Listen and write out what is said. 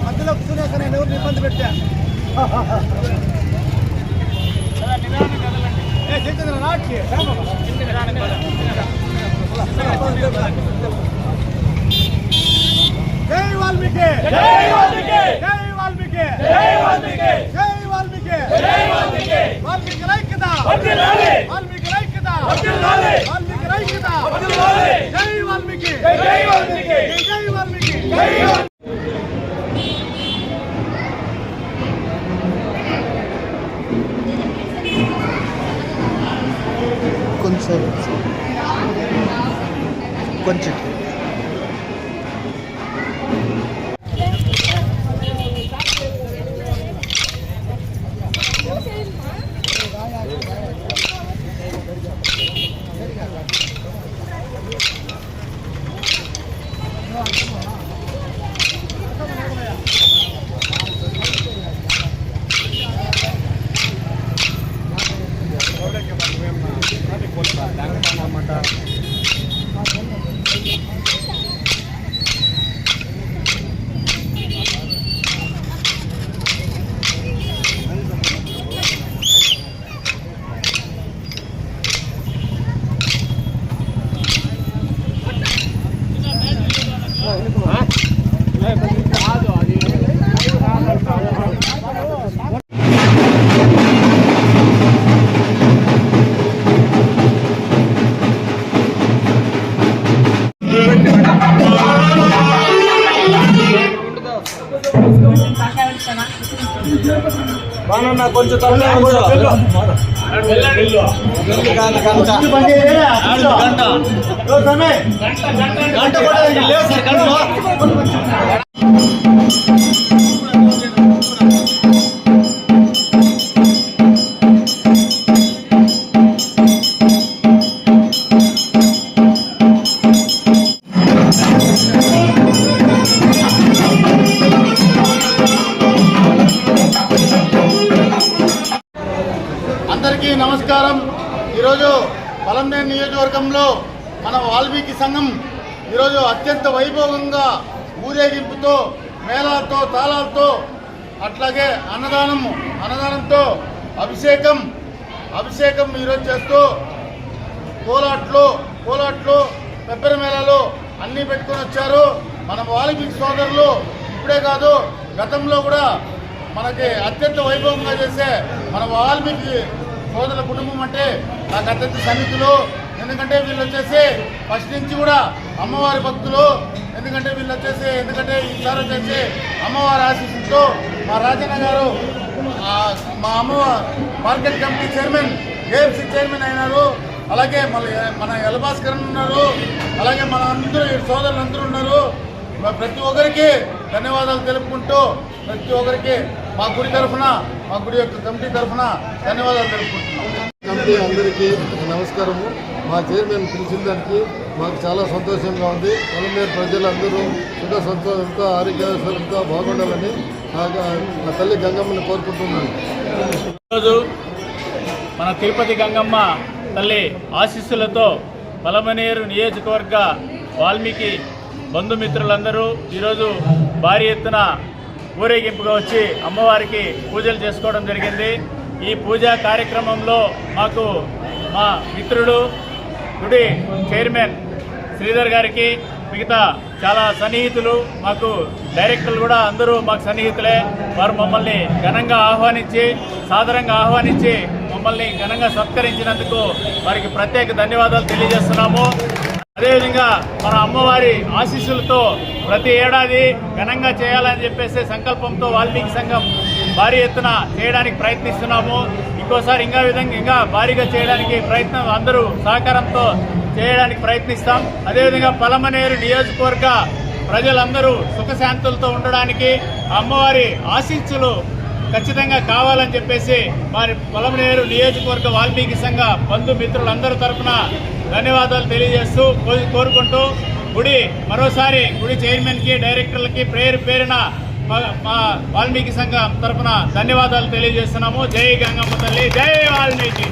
మధ్యలో కూర్చునేక నేను ఎవరు ఇబ్బంది పెట్టా జై వాల్మీకి జై వాల్మీకి జై వాల్మీకి జై వాల్మీకి జై వాల్మీకి జై వాల్మీకి వాల్మీకి ఐక్యత వర్ధిల్లాలి వాల్మీకి ఐక్యత వర్ధిల్లాలి వాల్మీకి ఐక్యత వర్ధిల్లాలి జై వాల్మీకి జై వాల్మీకి జై వాల్మీకి జై కొంచెం కొంచెం అందరికీ నమస్కారం. ఈరోజు పలంనేరు నియోజకవర్గంలో మన వాల్మీకి సంఘం ఈరోజు అత్యంత వైభవంగా ఊరేగింపుతో మేళాలతో తాళాలతో అట్లాగే అన్నదానంతో అభిషేకం ఈరోజు చేస్తూ కోలాట్లు పెబ్బర మేళాలు అన్నీ పెట్టుకొని వచ్చారు. మన వాల్మీకి సోదరులు ఇప్పుడే కాదు గతంలో కూడా మనకి అత్యంత వైభవంగా చేసే మన వాల్మీకి సోదరుల కుటుంబం అంటే నాకు అత్యంత సన్నిహితులు. ఎందుకంటే వీళ్ళు వచ్చేసి ఫస్ట్ నుంచి కూడా అమ్మవారి భక్తులు. ఎందుకంటే ఈసారి వచ్చేసి అమ్మవారి ఆశీస్సులతో మా రాజన్న గారు మా అమ్మవారి market committee chairman AFC chairman అయినారు. అలాగే మన ఎలభాస్కరన్ ఉన్నారు. అలాగే మన అందరూ సోదరులు అందరూ ఉన్నారు. ప్రతి ఒక్కరికి ధన్యవాదాలు తెలుపుకుంటూ ప్రతి ఒక్కరికి మా గుడి తరఫున మా గుడి యొక్క కమిటీ తరఫున ధన్యవాదాలు తెలుపుకుంటున్నాం. కమిటీ అందరికీ నమస్కారము. మా చైర్మన్ పిలిచిన దానికి మాకు చాలా సంతోషంగా ఉంది. పలంనేరు ప్రజలందరూ సంతోషంతో ఆరోగ్యవంతంతో బాగుండాలని మా తల్లి గంగమ్మని కోరుకుంటున్నాను. ఈరోజు మన తిరుపతి గంగమ్మ తల్లి ఆశీస్సులతో పలమనేరు నియోజకవర్గ వాల్మీకి బంధుమిత్రులందరూ ఈరోజు భారీ ఎత్తున ఊరేగింపుగా వచ్చి అమ్మవారికి పూజలు చేసుకోవడం జరిగింది. ఈ పూజా కార్యక్రమంలో మాకు మా మిత్రుడు గుడి చైర్మన్ శ్రీధర్ గారికి మిగతా చాలా సన్నిహితులు మాకు డైరెక్టర్లు కూడా అందరూ మాకు సన్నిహితులే. వారు మమ్మల్ని సాదరంగా ఆహ్వానించి మమ్మల్ని ఘనంగా సత్కరించినందుకు వారికి ప్రత్యేక ధన్యవాదాలు తెలియజేస్తున్నాము. అదేవిధంగా మన అమ్మవారి ఆశీస్సులతో ప్రతి ఏడాది ఘనంగా చేయాలని చెప్పేసి సంకల్పంతో వాల్మీకి సంఘం భారీ ఎత్తున చేయడానికి ప్రయత్నిస్తున్నాము. ఇంకోసారి ఇంకా భారీగా చేయడానికి ప్రయత్నం అందరూ సహకారంతో చేయడానికి ప్రయత్నిస్తాం. అదేవిధంగా పలమనేరు నియోజకవర్గ ప్రజలందరూ సుఖశాంతులతో ఉండడానికి అమ్మవారి ఆశీస్సులు ఖచ్చితంగా కావాలని చెప్పేసి మరి పలమనేరు నియోజకవర్గ వాల్మీకి సంఘ బంధుమిత్రులందరి తరఫున ధన్యవాదాలు తెలియజేస్తూ కోరుకుంటూ మరోసారి గుడి చైర్మన్కి డైరెక్టర్లకి పేరున మా వాల్మీకి సంఘం తరఫున ధన్యవాదాలు తెలియజేస్తున్నాము. జై గంగమ్మ తల్లి, జై వాల్మీకి.